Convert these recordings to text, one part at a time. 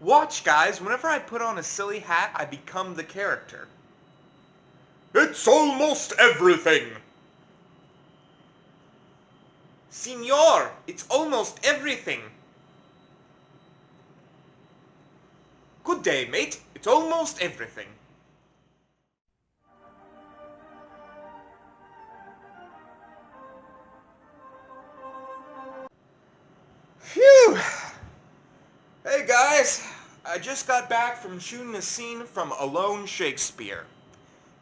Watch, guys, whenever I put on a silly hat, I become the character. It's almost everything. Signor, it's almost everything. Good day, mate. It's almost everything. Phew! Hey guys, I just got back from shooting a scene from Alone Shakespeare.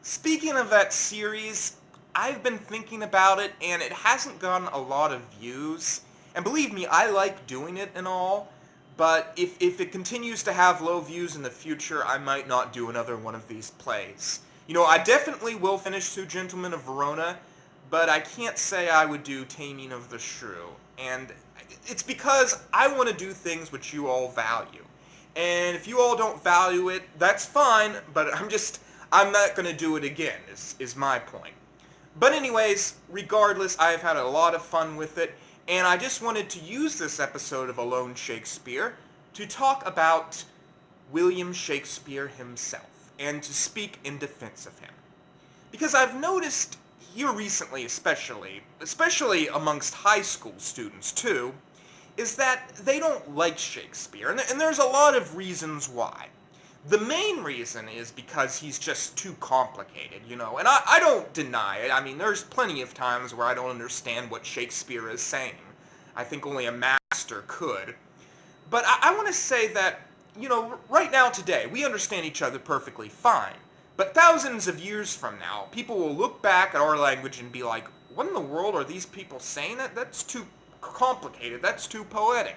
Speaking of that series, I've been thinking about it and it hasn't gotten a lot of views. And believe me, I like doing it and all, but if it continues to have low views in the future, I might not do another one of these plays. You know, I definitely will finish Two Gentlemen of Verona, but I can't say I would do Taming of the Shrew. And it's because I want to do things which you all value. And if you all don't value it, that's fine, but I'm not going to do it again, is my point. But anyways, regardless, I've had a lot of fun with it, and I just wanted to use this episode of Alone Shakespeare to talk about William Shakespeare himself, and to speak in defense of him. Because I've noticed here recently especially amongst high school students too, is that they don't like Shakespeare, and there's a lot of reasons why. The main reason is because he's just too complicated, you know, and I don't deny it. I mean, there's plenty of times where I don't understand what Shakespeare is saying. I think only a master could. But I want to say that, you know, right now today, we understand each other perfectly fine. But thousands of years from now, people will look back at our language and be like, what in the world are these people saying? That's too complicated, that's too poetic.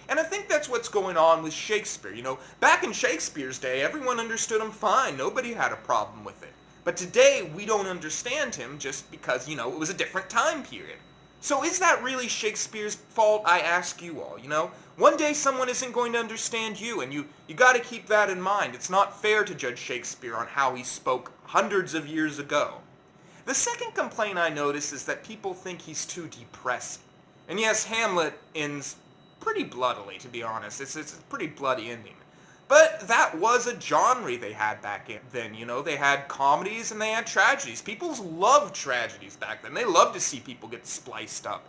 And I think that's what's going on with Shakespeare. You know, back in Shakespeare's day, everyone understood him fine. Nobody had a problem with it. But today, we don't understand him just because, you know, it was a different time period. So is that really Shakespeare's fault, I ask you all, you know? One day someone isn't going to understand you, and you gotta keep that in mind. It's not fair to judge Shakespeare on how he spoke hundreds of years ago. The second complaint I notice is that people think he's too depressing. And yes, Hamlet ends pretty bloodily, to be honest. It's a pretty bloody ending. But that was a genre they had back then, you know. They had comedies and they had tragedies. People loved tragedies back then. They loved to see people get spliced up.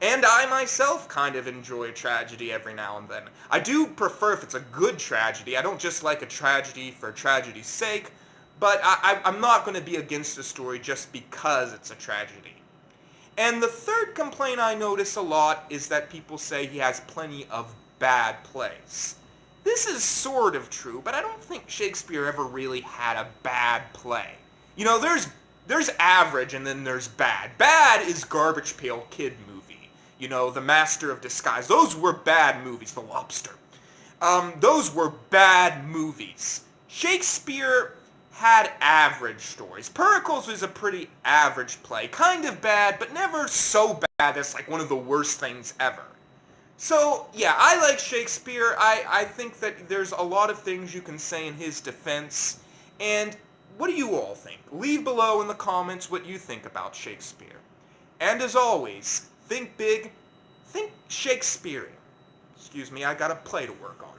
And I myself kind of enjoy tragedy every now and then. I do prefer if it's a good tragedy. I don't just like a tragedy for tragedy's sake, but I'm not going to be against a story just because it's a tragedy. And the third complaint I notice a lot is that people say he has plenty of bad plays. This is sort of true, but I don't think Shakespeare ever really had a bad play. You know, there's average and then there's bad. Bad is Garbage Pail Kid movie. You know, The Master of Disguise. Those were bad movies. The Lobster. Those were bad movies. Shakespeare had average stories. Pericles was a pretty average play. Kind of bad, but never so bad that's like one of the worst things ever. So, yeah, I like Shakespeare. I think that there's a lot of things you can say in his defense. And what do you all think? Leave below in the comments what you think about Shakespeare. And as always, think big, think Shakespearean. Excuse me, I got a play to work on.